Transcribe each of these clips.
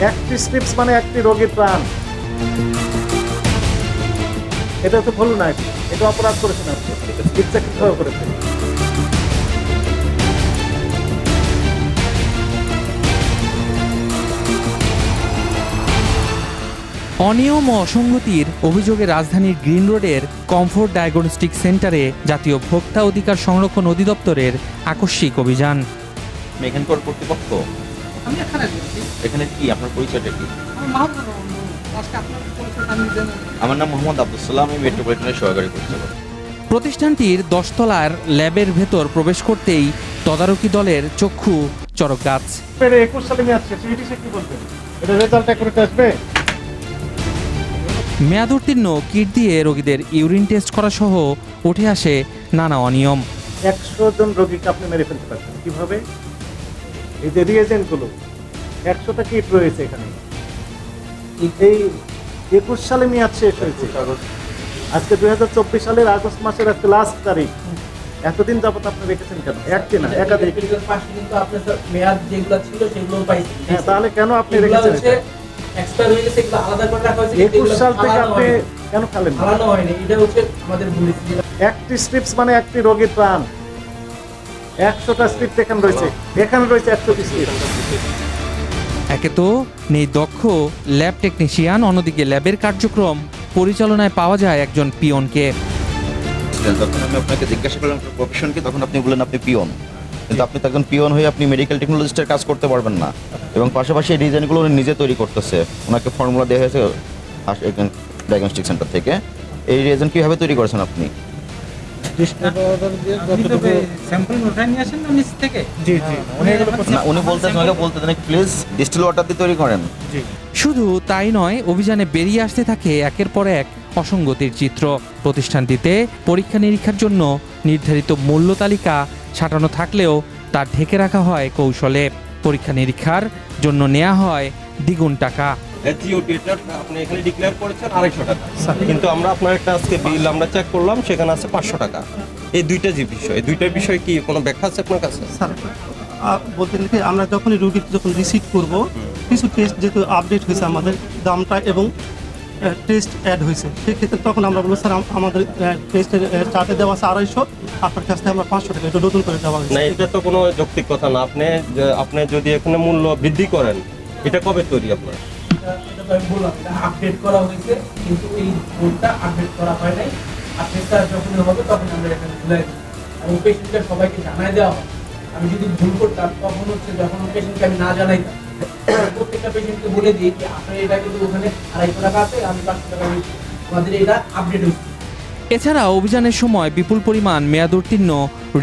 একটি স্ট্রিপস মানে একটি রোগীর প্রাণ। এটা তো ভুল না, এটা অপরাধ করেছেন আপনি, ইচ্ছাকৃতভাবে করেছেন। অনিয়ম ও অসঙ্গতির অভিযোগে রাজধানীর গ্রিন রোডের কমফোর্ট ডায়াগনস্টিক সেন্টারে জাতীয় ভোক্তা অধিকার সংরক্ষণ অধিদপ্তরের আকস্মিক অভিযান। এখানকার কর্তৃপক্ষ এখানে কি আপনার পরিচয়টা কি? আমার নাম মোহাম্মদ আব্দুল সালাম, আমি মেট্রোপলিটনের সহকারী পরিচালক। প্রতিষ্ঠানটির 10 তলার ল্যাবের ভেতর প্রবেশ করতেই তদারকি দলের চক্ষু চড়ক গাছ। 21 সালে মেয়াদ শেষ, কি বলবেন? এটা রেজাল্ট অ্যাকুরেট আসবে? মেয়াদ উত্তীর্ণ কিট দিয়ে রোগীদের ইউরিন টেস্ট করা সহ উঠে আসে নানা অনিয়ম। 100 জন রোগীকে আপনি মেরে ফেলতে পারছেন কিভাবে? এই যে রিয়েজেন্টগুলো 100টা কিট রয়েছে এখানে। এই 21 সালে মেয়াদ শেষ হয়েছে, আজকে 2024 সালের আগস্ট মাসের আজকে লাস্ট তারিখ। এতদিন যাবত আপনি রেখেছেন কেন? একটি না, একাধিক। মেয়াদ যেগুলো ছিল সেগুলো পাইছি। হ্যাঁ, তাহলে কেন আপনি রেখেছেন? এক্সপায়ার হয়ে গেছে, এগুলো আলাদা করে রাখা হয়েছে। 21 সাল থেকে আপনি কেন ফেলেন? ফালানো হয়নি, এটা হচ্ছে আমাদের ভুল। একটি স্ট্রিপস মানে একটি রোগীর প্রাণ। 100টা স্ট্রিপ এখানে রয়েছে, এখানে রয়েছে 100টি স্ট্রিপ। একে তো নেই দক্ষ ল্যাব টেকনিশিয়ান, অন্যদিকে ল্যাবের কার্যক্রম পরিচালনায় পাওয়া যায় একজন পিয়নকে। যখন আমি আপনাকে জিজ্ঞাসা করলাম প্রফেশন কি, তখন আপনি বললেন আপনি পিয়ন। কিন্তু আপনি তো একজন পিয়ন হয়ে আপনি মেডিকেল টেকনোলজিস্টের কাজ করতে পারবেন না। এবং পাশাপাশি এই ডিজাইনগুলো উনি নিজে তৈরি করতেছে, ওনাকে ফর্মুলা দেওয়া হয়েছে ডায়াগনস্টিক সেন্টার থেকে। এই রিয়েজেন্ট কীভাবে তৈরি করেছেন আপনি? উনি বলতেছেন প্লিজ ডিস্টিল ওয়াটার দিয়ে তৈরি করেন। শুধু তাই নয়, অভিযানে বেরিয়ে আসতে থাকে একের পর এক অসঙ্গতির চিত্র। প্রতিষ্ঠানটিতে পরীক্ষা নিরীক্ষার জন্য নির্ধারিত মূল্য তালিকা ছাটানো থাকলেও তা ঢেকে রাখা হয় কৌশলে। পরীক্ষা নিরীক্ষার জন্য নেওয়া হয় দ্বিগুণ টাকা। আপনি এখানে ডিক্লেয়ার করেছেন 250 টাকা, কিন্তু আমরা আপনার একটা আজকে বিল আমরা চেক করলাম, সেখানে আছে 500 টাকা। এই দুইটা যে বিষয়, এই দুইটার বিষয় কি কোনো ব্যাখ্যা আছে আপনার কাছে? স্যার বলতে গেলে আমরা যখনই রুগীর যখন রিসিভ করব, কিছু টেস্ট যেহেতু আপডেট হয়েছে আমাদের দামটা এবং টেস্ট অ্যাড হয়েছে, সেক্ষেত্রে তখন আমরা বলবো স্যার আমাদের টেস্টের চার্টে দেওয়া আছে 250, আপনার কাছ থেকে আমরা 500 টাকা এটা নতুন করে দেওয়া হয়েছে। না, এটা তো কোনো যৌক্তিক কথা না। আপনি যদি এখানে মূল্য বৃদ্ধি করেন, এটা কবে তৈরি আপনার? আপডেট করা হয়েছে, কিন্তু এই বোর্ডটা আপডেট করা হয় নাই। আপডেটটা যখন হবে তখন আমরা এখানে ভুলে যাই এবং পেশেন্টকে সবাইকে জানাই দেওয়া হয়। আমি যদি ভুল করতাম তখন হচ্ছে যখন পেশেন্টকে আমি না জানাইতাম, প্রত্যেকটা পেশেন্টকে বলে দিই যে আপনার এটা কিন্তু ওখানে 250 টাকা আছে, আমি 500 টাকা দিচ্ছি, আমাদের এটা আপডেট হচ্ছে। এছাড়া অভিযানের সময় বিপুল পরিমাণ মেয়াদ উত্তীর্ণ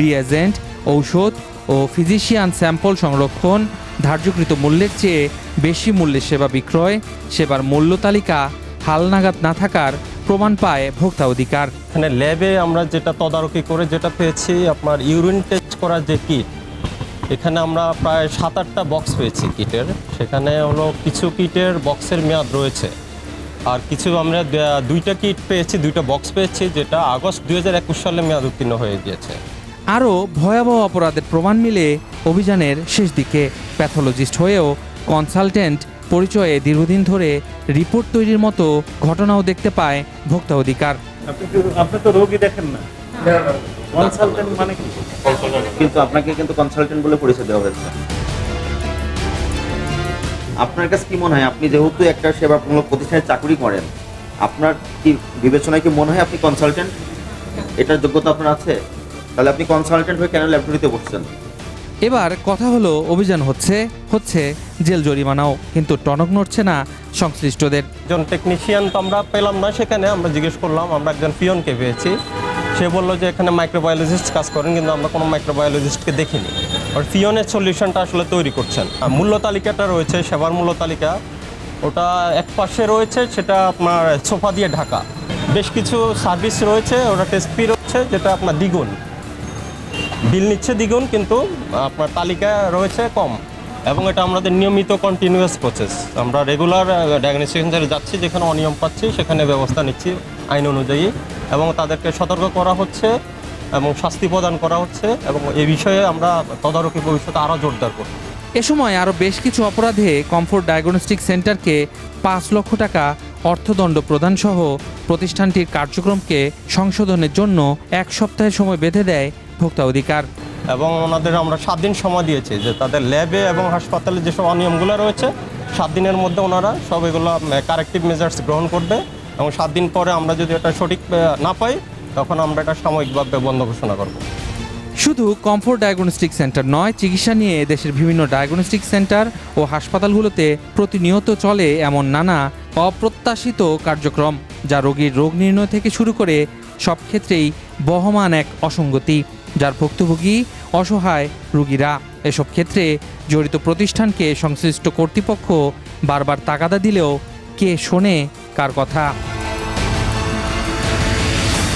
রিয়েজেন্ট, ঔষধ ও ফিজিশিয়ান স্যাম্পল সংরক্ষণ, ধার্যকৃত মূল্যের চেয়ে বেশি মূল্যে সেবা বিক্রয়, সেবার মূল্য তালিকা হালনাগাদ না থাকার প্রমাণ পায় ভোক্তা অধিকার। এখানে ল্যাবে আমরা যেটা তদারকি করে যেটা পেয়েছি, আপনার ইউরিন টেস্ট করার যে কিট, এখানে আমরা প্রায় 7-8টা বক্স পেয়েছি কিটের। সেখানে হলো কিছু কিটের বক্সের মেয়াদ রয়েছে, আর কিছু আমরা 2টা কিট পেয়েছি, 2টা বক্স পেয়েছি, যেটা আগস্ট 2021 সালে মেয়াদ উত্তীর্ণ হয়ে গিয়েছে। আরও ভয়াবহ অপরাধের প্রমাণ মিলে অভিযানের শেষ দিকে। প্যাথোলজিস্ট হয়েও কনসালটেন্ট পরিচয়ে দীর্ঘদিন ধরে রিপোর্ট তৈরির মতো ঘটনাও দেখতে পায় ভোক্তা অধিকার। আপনি তো রোগী দেখেন না, কনসালটেন্ট মানে কি? কিন্তু আপনাকে কিন্তু কনসালটেন্ট বলে পরিচয় দেওয়া হয়েছে। আপনার কাছে কি মনে হয়, আপনি যেহেতু একটা সেবামূলক প্রতিষ্ঠানে চাকরি করেন, আপনার কি বিবেচনায় কি মনে হয় আপনি কনসালটেন্ট? এটার যোগ্যতা আপনার আছে? তাহলে আপনি কনসালটেন্ট হয়ে কেন ল্যাবরেটরিতে বসছেন? এবার কথা হলো, অভিযান হচ্ছে জেল জরিমানাও, কিন্তু টনক নড়ছে না সংশ্লিষ্টদের। একজন টেকনিশিয়ান তো আমরা পেলাম না, সেখানে আমরা জিজ্ঞেস করলাম, আমরা একজন পিয়নকে পেয়েছি। সে বললো যে এখানে মাইক্রোবায়োলজিস্ট কাজ করেন, কিন্তু আমরা কোনো মাইক্রোবায়োলজিস্টকে দেখিনি। আর পিয়নের সলিউশনটা আসলে তৈরি করছেন। মূল্য তালিকাটা রয়েছে, সেবার মূল্য তালিকা, ওটা এক পাশে রয়েছে, সেটা আপনার সোফা দিয়ে ঢাকা। বেশ কিছু সার্ভিস রয়েছে, ওটা টেস্ট ফি রয়েছে, যেটা আপনার দ্বিগুণ বিল নিচ্ছে, দ্বিগুণ, কিন্তু আপনার তালিকা রয়েছে কম। এবং এটা আমাদের নিয়মিত কন্টিনিউয়াস প্রসেস। আমরা রেগুলার ডায়াগনস্টিক সেন্টারে যাচ্ছি, যেখানে অনিয়ম পাচ্ছি সেখানে ব্যবস্থা নিচ্ছি আইন অনুযায়ী, এবং তাদেরকে সতর্ক করা হচ্ছে এবং শাস্তি প্রদান করা হচ্ছে, এবং এই বিষয়ে আমরা তদারকি ভবিষ্যতে আরও জোরদার করব। এ সময় আরও বেশ কিছু অপরাধে কমফোর্ট ডায়াগনস্টিক সেন্টারকে ৫ লক্ষ টাকা অর্থদণ্ড প্রদানসহ প্রতিষ্ঠানটির কার্যক্রমকে সংশোধনের জন্য ১ সপ্তাহের সময় বেঁধে দেয় ভোক্তা অধিকার। এবং ওনাদের আমরা 7 দিন সময় দিয়েছি যে তাদের ল্যাবে এবং হাসপাতালে যেসব অনিয়মগুলো রয়েছে 7 দিনের মধ্যে ওনারা সব এগুলো কারেক্টিভ মেজার্স গ্রহণ করবে এবং 7 দিন পরে আমরা যদি এটা সঠিক না পাই তখন আমরা এটা সাময়িকভাবে বন্ধ ঘোষণা করব। শুধু কমফোর্ট ডায়াগনস্টিক সেন্টার নয়, চিকিৎসা নিয়ে দেশের বিভিন্ন ডায়াগনস্টিক সেন্টার ও হাসপাতালগুলোতে প্রতিনিয়ত চলে এমন নানা অপ্রত্যাশিত কার্যক্রম, যা রোগীর রোগ নির্ণয় থেকে শুরু করে সব ক্ষেত্রেই বহমান এক অসঙ্গতি, যার ভুক্তভোগী অসহায় রোগীরা। এসব ক্ষেত্রে জড়িত প্রতিষ্ঠানকে সংশ্লিষ্ট কর্তৃপক্ষ বারবার তাগাদা দিলেও কে শোনে কার কথা?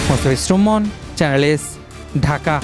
Mostafiz Suman, channel S, Dhaka.